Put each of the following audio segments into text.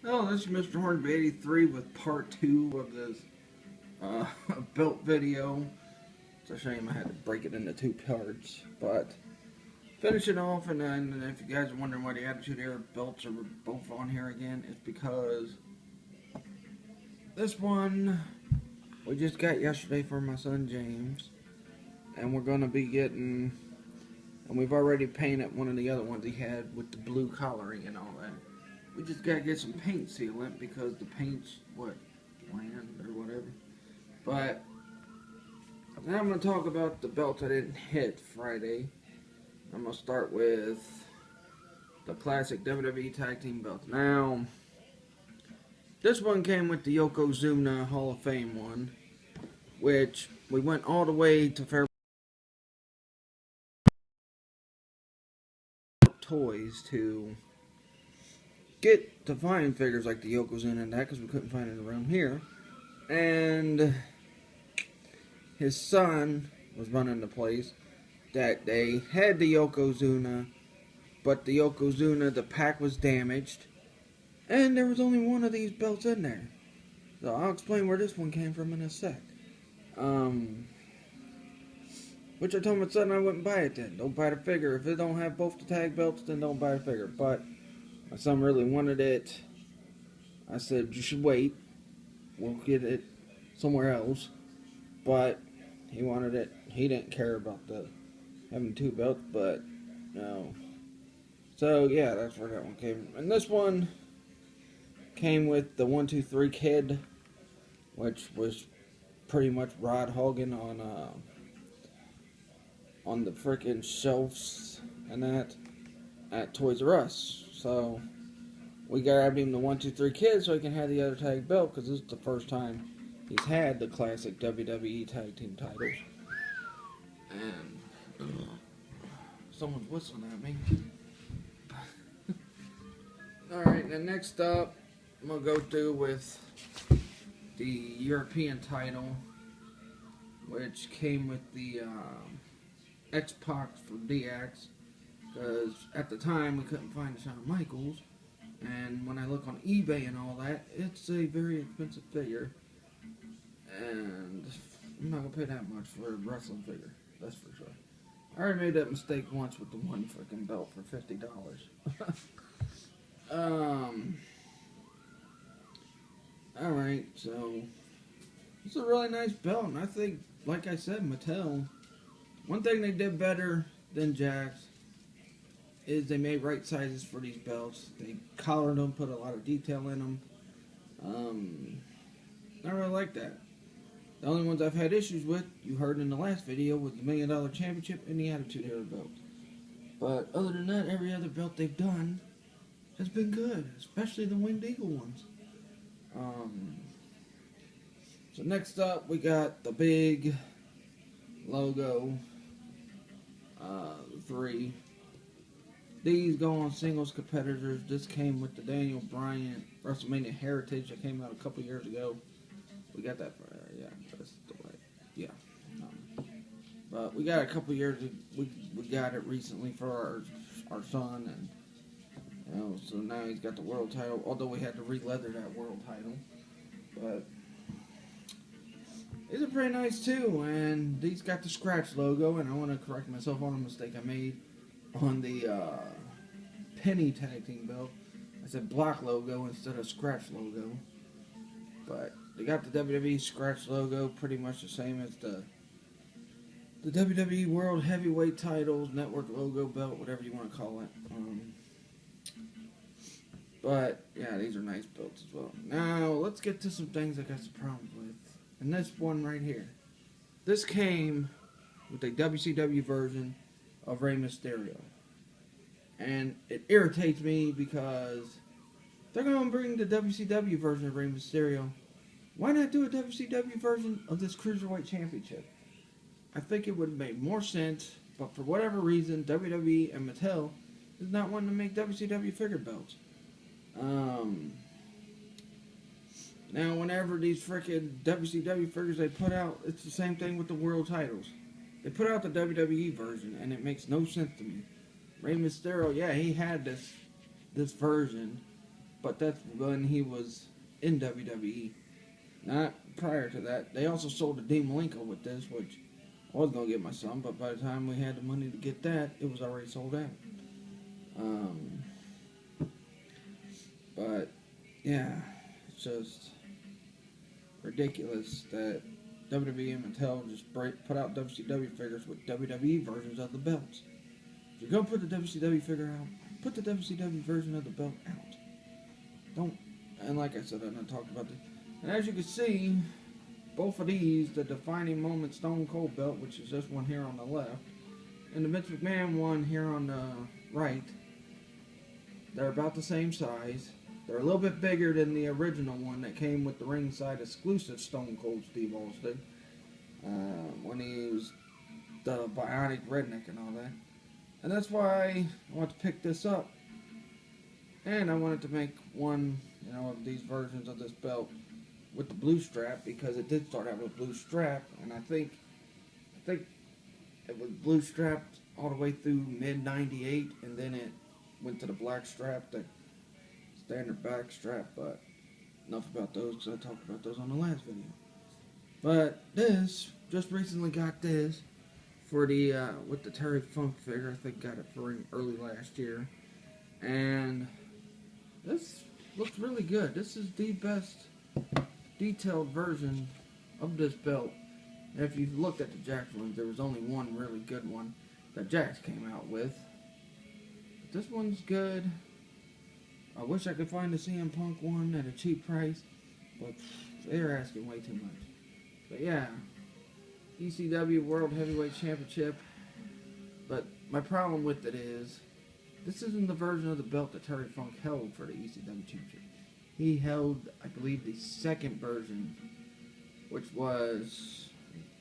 Oh, this is Mr. Hornby 83 with part 2 of this uh, belt video. It's a shame I had to break it into 2 parts, but finish it off. And then if you guys are wondering why the Attitude Era belts are both on here again, it's because this one we just got yesterday for my son James, and we're going to be getting, and we've already painted one of the other ones he had with the blue collaring and all that. We just gotta get some paint sealant because the paint's bland or whatever. But now I'm gonna talk about the belt I didn't hit Friday. I'm gonna start with the classic WWE Tag Team belt. Now, this one came with the Yokozuna Hall of Fame one, which we went all the way to Fair Toys to get to find figures like the Yokozuna and that because we couldn't find it around here. And his son was running the place that they had the Yokozuna, but the Yokozuna, the pack was damaged, and there was only one of these belts in there. So I'll explain where this one came from in a sec. Which I told my son I wouldn't buy it then. Don't buy the figure. If it don't have both the tag belts, then don't buy the figure. But my son really wanted it. I said, you should wait. We'll get it somewhere else. But he wanted it. He didn't care about the having 2 belts, but no. So yeah, that's where that one came. And this one came with the 1-2-3 Kid, which was pretty much Rod Hogan on the freaking shelves and that at Toys R Us. So we grabbed him the 1-2-3 Kid so he can have the other tag belt because this is the first time he's had the classic WWE Tag Team titles. And someone's whistling at me. Alright, then next up, I'm going to go through with the European title, which came with the X-Pac for DX, because at the time we couldn't find Shawn Michaels, and when I look on eBay and all that, it's a very expensive figure, and I'm not going to pay that much for a wrestling figure, that's for sure. I already made that mistake once with the one freaking belt for $50. Alright, so it's a really nice belt, and I think, like I said, Mattel, one thing they did better than Jakks is they made right sizes for these belts. They collared them, put a lot of detail in them. I really like that. The only ones I've had issues with, you heard in the last video, was the $1 Million Championship and the Attitude Era belt. But other than that, every other belt they've done has been good, especially the Winged Eagle ones. So next up, we got the big logo, 3. These go on singles competitors. This came with the Daniel Bryan WrestleMania Heritage that came out a couple years ago. We got that for, yeah, that's the way, yeah. But we got a couple years, we got it recently for our son, and so now he's got the world title, although we had to re-leather that world title. But these are pretty nice too, and these got the scratch logo, and I want to correct myself on a mistake I made on the Penny Tag Team belt. I said block logo instead of scratch logo. But they got the WWE scratch logo, pretty much the same as the WWE World Heavyweight Titles, Network logo belt, whatever you want to call it. But yeah, these are nice belts as well. Now let's get to some things I got some problems with. And this one right here. This came with a WCW version of Rey Mysterio. And it irritates me because they're going to bring the WCW version of Rey Mysterio. Why not do a WCW version of this Cruiserweight Championship? I think it would have made more sense, but for whatever reason, WWE and Mattel is not wanting to make WCW figure belts. Now, whenever these freaking WCW figures they put out, it's the same thing with the world titles. They put out the WWE version, and it makes no sense to me. Rey Mysterio, yeah, he had this version, but that's when he was in WWE. Not prior to that. They also sold a Dean Malenko with this, which I was going to get my son, but by the time we had the money to get that, it was already sold out. But, yeah, it's just ridiculous that WWE and Mattel just put out WCW figures with WWE versions of the belts. If you're going to put the WCW figure out, put the WCW version of the belt out. Don't, and like I said, I talked about this. And as you can see, both of these, the Defining Moment Stone Cold belt, which is this one here on the left, and the Vince McMahon one here on the right, they're about the same size. They're a little bit bigger than the original one that came with the ringside exclusive Stone Cold Steve Austin, when he was the Bionic Redneck and all that. And that's why I want to pick this up. And I wanted to make one, of these versions of this belt with the blue strap, because it did start out with blue strap, and I think it was blue strapped all the way through mid '98, and then it went to the black strap, the standard back strap. But enough about those, because I talked about those on the last video. But this, just recently got this for the with the Terry Funk figure. I think got it for early last year, and this looks really good. This is the best detailed version of this belt. And if you've looked at the Jakks ones, there was only one really good one that Jakks came out with. But this one's good. I wish I could find the CM Punk one at a cheap price, but they're asking way too much. But yeah, ECW World Heavyweight Championship. But my problem with it is, this isn't the version of the belt that Terry Funk held for the ECW Championship. He held, I believe, the second version, which was,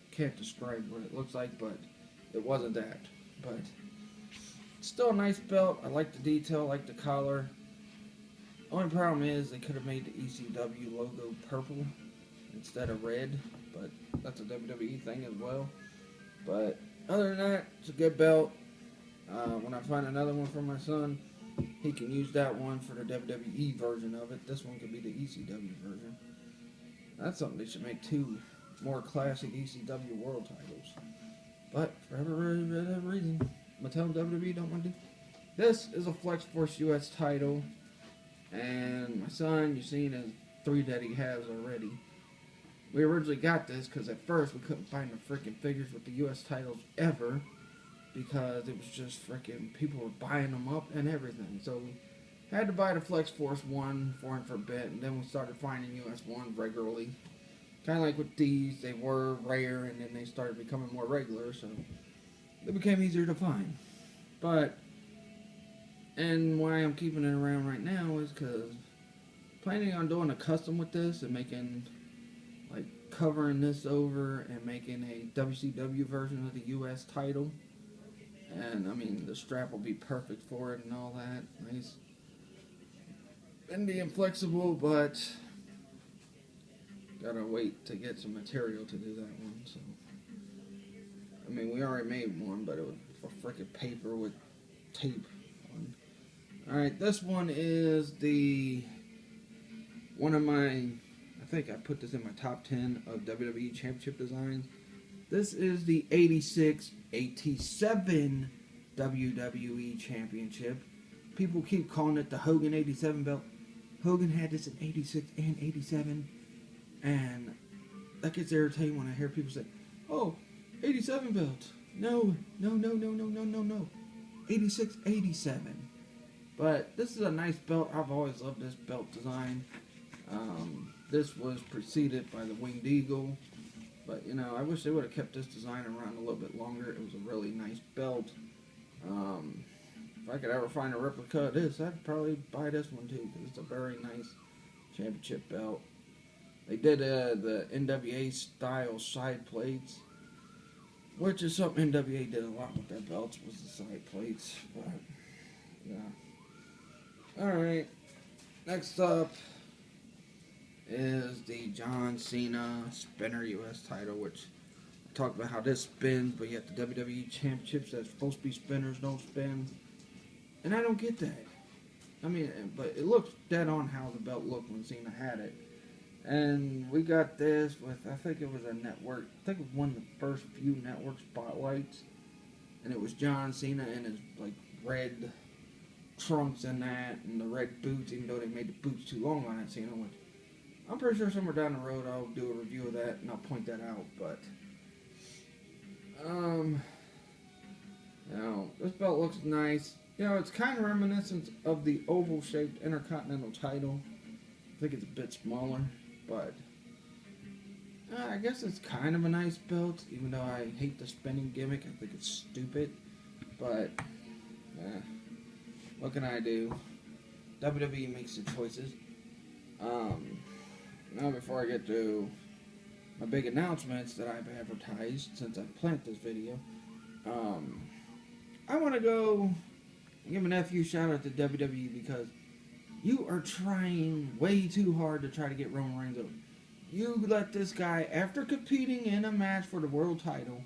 can't describe what it looks like, but it wasn't that. But it's still a nice belt. I like the detail, I like the collar. Only problem is they could have made the ECW logo purple instead of red, but that's a WWE thing as well. But other than that, it's a good belt. When I find another one for my son, he can use that one for the WWE version of it. This one could be the ECW version. That's something they should make, two more classic ECW world titles. But for whatever reason, Mattel and WWE don't want to do. This is a Flex Force US title. And my son, you've seen his 3 that he has already. We originally got this because at first we couldn't find the freaking figures with the US titles ever, because it was just freaking, people were buying them up and everything. So we had to buy the Flex Force 1 for him for a bit, and then we started finding US 1 regularly. Kind of like with these, they were rare and then they started becoming more regular, so they became easier to find. But, and why I'm keeping it around right now is because planning on doing a custom with this and making, like, covering this over and making a WCW version of the US title. And I mean, the strap will be perfect for it and all that. Nice, bendy and flexible, but gotta wait to get some material to do that one. So, I mean, we already made one, but it was for freaking paper with tape on. Alright, this one is one of my, I think I put this in my top 10 of WWE Championship designs. This is the 86 87 WWE Championship. People keep calling it the Hogan 87 belt. Hogan had this in 86 and 87. And that gets irritating when I hear people say, oh, 87 belt. No. 86, 87. But this is a nice belt. I've always loved this belt design. This was preceded by the Winged Eagle. But, I wish they would have kept this design around a little bit longer. It was a really nice belt. If I could ever find a replica of this, I'd probably buy this one too, because it's a very nice championship belt. They did the NWA style side plates, which is something NWA did a lot with their belts, was the side plates. But, yeah. Alright, next up is the John Cena Spinner US title, which I talked about how this spins, but yet the WWE Championships that's supposed to be spinners don't spin. And I don't get that. I mean, but it looks dead on how the belt looked when Cena had it. And we got this with, I think it was a network, I think it was one of the first few network spotlights. And it was John Cena in his, like, red trunks and that, and the red boots, even though they made the boots too long on that Cena, which I'm pretty sure somewhere down the road I'll do a review of that and I'll point that out, but, you know, this belt looks nice. You know, it's kind of reminiscent of the oval-shaped Intercontinental title. I think it's a bit smaller, but I guess it's kind of a nice belt, even though I hate the spinning gimmick. I think it's stupid, but what can I do? WWE makes the choices. Now before I get to my big announcements that I've advertised since I planned this video, I want to go give an FU shout out to WWE because you are trying way too hard to try to get Roman Reigns over. You let this guy, after competing in a match for the world title,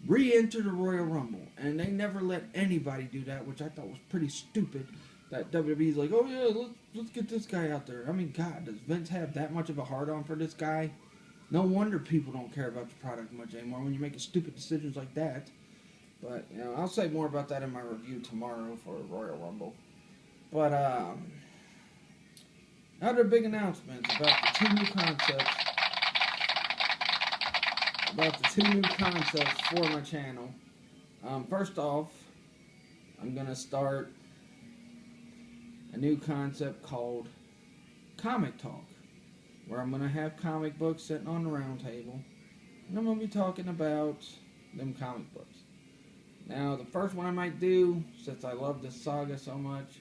re-enter the Royal Rumble. And they never let anybody do that, which I thought was pretty stupid. That WWE's like, oh yeah, let's get this guy out there. I mean, God, does Vince have that much of a hard-on for this guy? No wonder people don't care about your product much anymore when you're making stupid decisions like that. But, you know, I'll say more about that in my review tomorrow for Royal Rumble. But, other big announcements about the two new concepts. For my channel. First off, I'm going to start a new concept called Comic Talk, where I'm going to have comic books sitting on the round table, and I'm going to be talking about them comic books. Now, the first one I might do, since I love this saga so much,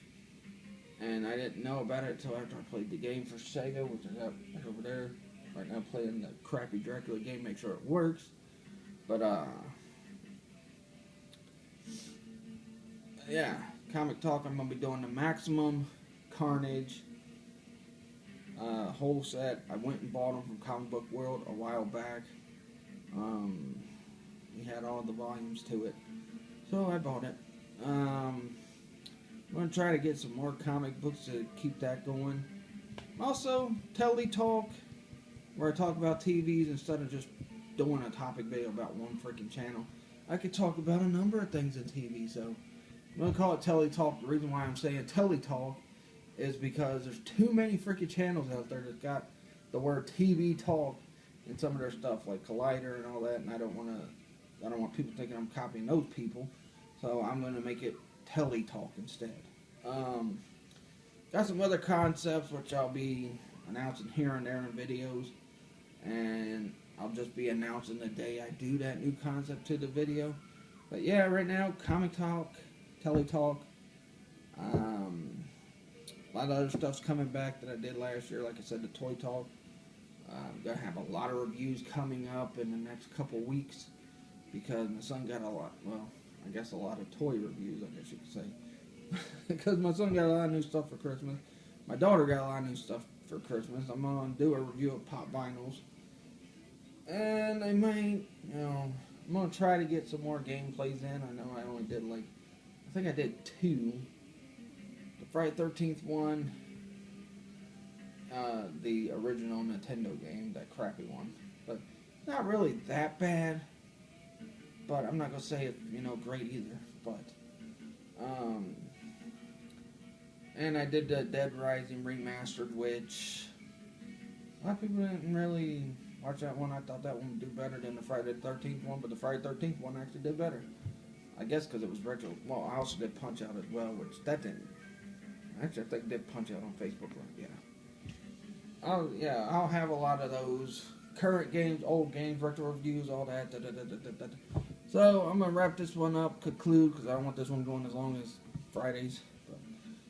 and I didn't know about it until after I played the game for Sega, which I got right over there. Right now playing the crappy Dracula game, make sure it works. But, yeah, Comic Talk, I'm going to be doing the Maximum, Carnage, whole set. I went and bought them from Comic Book World a while back. He had all the volumes to it. So I bought it. I'm going to try to get some more comic books to keep that going. Also, Telly Talk, where I talk about TVs instead of just doing a topic video about one freaking channel. I could talk about a number of things in TV, so I'm going to call it Telly Talk. The reason why I'm saying Telly Talk is because there's too many freaking channels out there that got the word TV talk in some of their stuff, like Collider and all that, and I don't want people thinking I'm copying those people, so I'm going to make it Telly Talk instead. Got some other concepts which I'll be announcing here and there in videos, and I'll just be announcing the day I do that new concept to the video. But yeah, right now, Comic Talk, Telly Talk, a lot of other stuff's coming back that I did last year. Like I said, the Toy Talk. I'm going to have a lot of reviews coming up in the next couple weeks because my son got a lot, well, I guess a lot of toy reviews, I guess you could say. Because my son got a lot of new stuff for Christmas. My daughter got a lot of new stuff for Christmas. I'm going to do a review of Pop Vinyls. And I might, you know, I'm going to try to get some more gameplays in. I know I only did like, I think I did 2. The Friday 13th one, the original Nintendo game, that crappy one. But not really that bad. But I'm not going to say it's, you know, great either. But, and I did the Dead Rising Remastered, which a lot of people didn't really watch that one. I thought that one would do better than the Friday the 13th one, but the Friday the 13th one actually did better. I guess because it was retro. Well, I also did Punch Out as well, which that didn't. Actually, I think I did Punch Out on Facebook. Yeah. I'll have a lot of those current games, old games, retro reviews, all that. So I'm gonna wrap this one up, conclude, because I don't want this one going as long as Fridays. But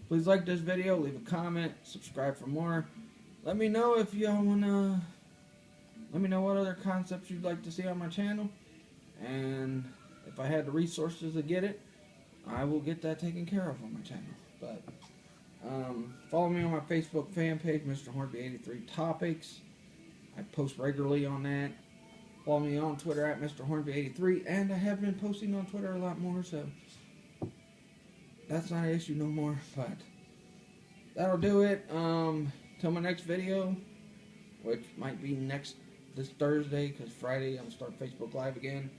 please like this video, leave a comment, subscribe for more. Let me know if y'all wanna. Let me know what other concepts you'd like to see on my channel, and if I had the resources to get it, I will get that taken care of on my channel. But follow me on my Facebook fan page, Mr. Hornby 83 Topics. I post regularly on that. Follow me on Twitter at Mr. Hornby 83, and I have been posting on Twitter a lot more, so that's not an issue no more. But that'll do it. Till my next video, which might be this Thursday, because Friday I'm gonna start Facebook Live again.